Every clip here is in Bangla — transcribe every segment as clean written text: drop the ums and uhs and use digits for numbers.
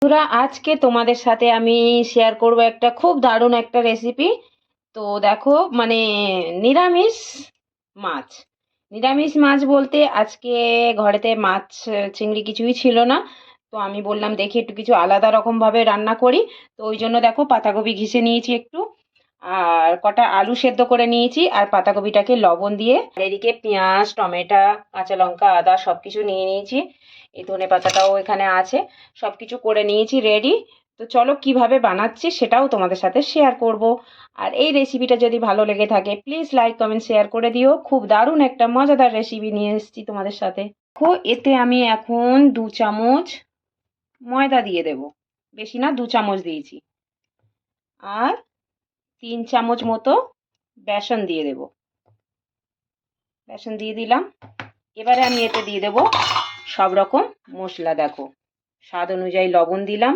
বন্ধুরা, আজকে তোমাদের সাথে আমি শেয়ার করব একটা খুব দারুণ একটা রেসিপি। তো দেখো, মানে নিরামিষ মাছ। নিরামিষ মাছ বলতে আজকে ঘরেতে মাছ চিংড়ি কিছুই ছিল না। তো আমি বললাম দেখি একটু কিছু আলাদা রকমভাবে রান্না করি। তো ওই জন্য দেখো পাতাকপি ঘিসে নিয়েছি একটু, আর কটা আলু সেদ্ধ করে নিয়েছি, আর পাতাকপিটাকে লবণ দিয়ে, আর এদিকে পেঁয়াজ, টমেটো, কাঁচা লঙ্কা, আদা সব কিছু নিয়ে নিয়েছি। এই ধনে পাতাটাও এখানে আছে। সব কিছু করে নিয়েছি রেডি। তো চলো কিভাবে বানাচ্ছি সেটাও তোমাদের সাথে শেয়ার করব। আর এই রেসিপিটা যদি ভালো লেগে থাকে প্লিজ লাইক কমেন্ট শেয়ার করে দিও। খুব দারুণ একটা মজাদার রেসিপি নিয়ে এসেছি তোমাদের সাথে। দেখো, এতে আমি এখন 2 চামচ ময়দা দিয়ে দেব। বেশি না, 2 চামচ দিয়েছি। আর 3 চামচ মতো বেসন দিয়ে দেব। বেসন দিয়ে দিলাম। এবারে আমি এতে দিয়ে দেব সব রকম মশলা। দেখো, স্বাদ অনুযায়ী লবণ দিলাম।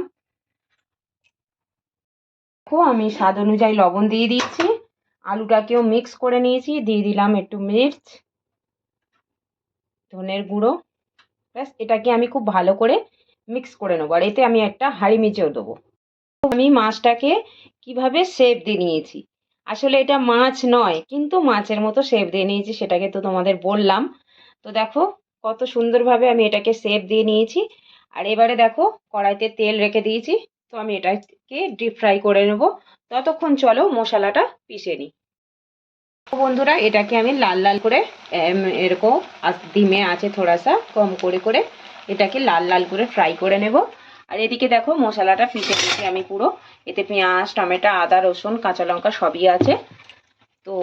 দেখো, আমি স্বাদ অনুযায়ী লবণ দিয়ে দিয়েছি। আলুটাকেও মিক্স করে নিয়েছি। দিয়ে দিলাম একটু মির্চ, ধনের গুঁড়ো। ব্যাস, এটাকে আমি খুব ভালো করে মিক্স করে নেবো। আর এতে আমি একটা হাঁড়ি মিচেও দেবো। আমি মাছটাকে কিভাবে শেপ দিয়ে নিয়েছি। আসলে এটা মাছ নয়, কিন্তু মাছের মতো শেপ দিয়ে নিয়েছি, সেটাকে তো তোমাদের বললাম। তো দেখো কত সুন্দরভাবে আমি এটাকে শেপ দিয়ে নিয়েছি। আর এবারে দেখো, কড়াইতে তেল রেখে দিয়েছি। তো আমি এটাকে ডিপ ফ্রাই করে নেব। ততক্ষণ চলো মশলাটা পিষে নিই। বন্ধুরা, এটাকে আমি লাল লাল করে এরকম ডিমে আছে থোড়াসা কম করে করে এটাকে লাল লাল করে ফ্রাই করে নেব। আর এদিকে দেখো মশলাটা পিষে নিয়েছি আমি পুরো। এতে পেঁয়াজ, টমেটো, আদা, রসুন, কাঁচা লঙ্কা সবই আছে। তো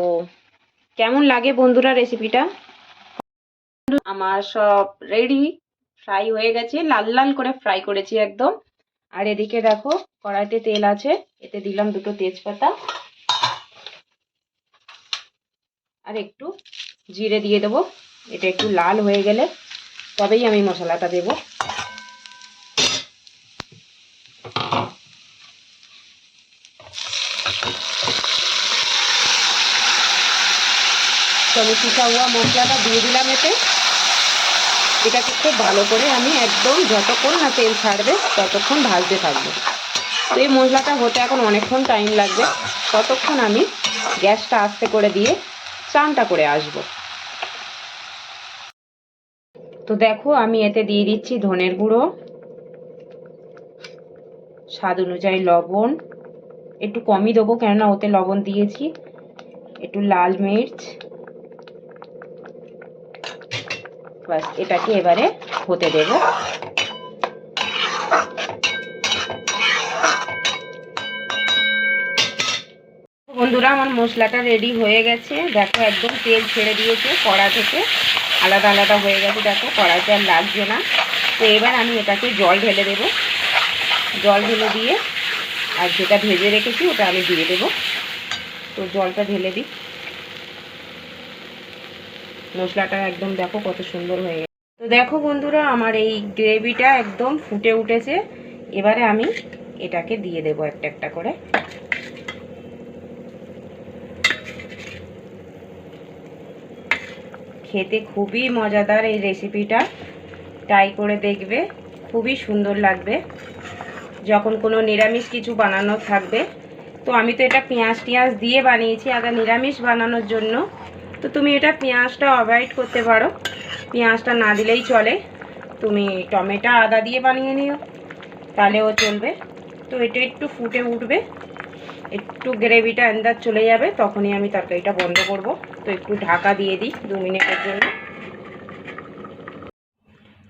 কেমন লাগে বন্ধুরা রেসিপিটা? আমার সব রেডি, ফ্রাই হয়ে গেছে, লাল লাল করে ফ্রাই করেছি একদম। আর এদিকে দেখো কড়াইতে তেল আছে, এতে দিলাম 2টো তেজপাতা আর একটু জিরে দিয়ে দেবো। এটা একটু লাল হয়ে গেলে তবেই আমি মশলাটা দেব। তো আমি পিঠা হুয়া মশলাটা দিয়ে দিলাম এতে। এটাকে খুব ভালো করে আমি একদম যতক্ষণ না তেল ছাড়বে ততক্ষণ ভাজতে থাকবো। তো এই মশলাটা হতে এখন অনেকক্ষণ টাইম লাগবে। ততক্ষণ আমি গ্যাসটা আস্তে করে দিয়ে চানটা করে আসবো। তো দেখো, আমি এতে দিয়ে দিচ্ছি ধনের গুঁড়ো, স্বাদ অনুযায়ী লবণ, একটু কমই দেবো কেননা ওতে লবণ দিয়েছি, একটু লাল মির্চ। বাস, এটাকে এবারে হতে দেব। বন্ধুরা, আমার মশলাটা রেডি হয়ে গেছে। দেখো একদম তেল ছেড়ে দিয়েছে কড়া থেকে, আলাদা আলাদা হয়ে গেছে। দেখো কড়াইতে আর লাগছে না। তো এবার আমি এটাকে জল ঢেলে দেব। জল ঢেলে দিয়ে আর যেটা ভেজে রেখেছি ওটা আমি দিয়ে দেব। তো জলটা ঢেলে দিই। মশলাটা একদম দেখো কত সুন্দর হয়ে গেছে। তো দেখো বন্ধুরা, আমার এই গ্রেভিটা একদম ফুটে উঠেছে। এবারে আমি এটাকে দিয়ে দেব একটা একটা করে। খেতে খুবই মজাদার এই রেসিপিটা, ট্রাই করে দেখবে, খুবই সুন্দর লাগবে যখন কোনো নিরামিষ কিছু বানানো থাকবে। তো আমি তো এটা পেঁয়াজ টিয়াজ দিয়ে বানিয়েছি আগে নিরামিষ বানানোর জন্য। তো তুমি এটা পেঁয়াজটা অ্যাভয়েড করতে পারো, পেঁয়াজটা না দিলেই চলে। তুমি টমেটো আদা দিয়ে বানিয়ে নিও, তাহলেও চলবে। তো এটা একটু ফুটে উঠবে, একটু গ্রেভিটা আন্দাজ চলে যাবে, তখনই আমি তরকারিটা বন্ধ করব। তো একটু ঢাকা দিয়ে দিই 2 মিনিটের জন্য।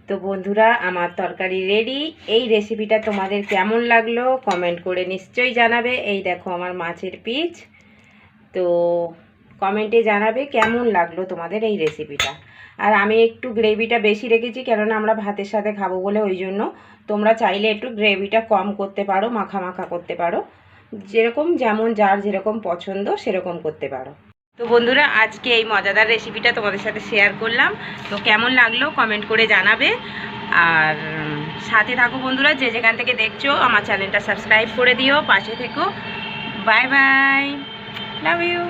তো বন্ধুরা, আমার তরকারি রেডি। এই রেসিপিটা তোমাদের কেমন লাগলো কমেন্ট করে নিশ্চয়ই জানাবে। এই দেখো আমার মাছের পিস। তো কমেন্টে জানাবে কেমন লাগলো তোমাদের এই রেসিপিটা। আর আমি একটু গ্রেভিটা বেশি রেখেছি, কেননা আমরা ভাতের সাথে খাবো বলে, ওই জন্য। তোমরা চাইলে একটু গ্রেভিটা কম করতে পারো, মাখা মাখা করতে পারো, যেরকম যেমন যার যেরকম পছন্দ সেরকম করতে পারো। তো বন্ধুরা, আজকে এই মজাদার রেসিপিটা তোমাদের সাথে শেয়ার করলাম। তো কেমন লাগলো কমেন্ট করে জানাবে। আর সাথে থাকো বন্ধুরা, যে যেখান থেকে দেখছো আমার চ্যানেলটা সাবস্ক্রাইব করে দিও, পাশে থেকো। Bye bye, love you.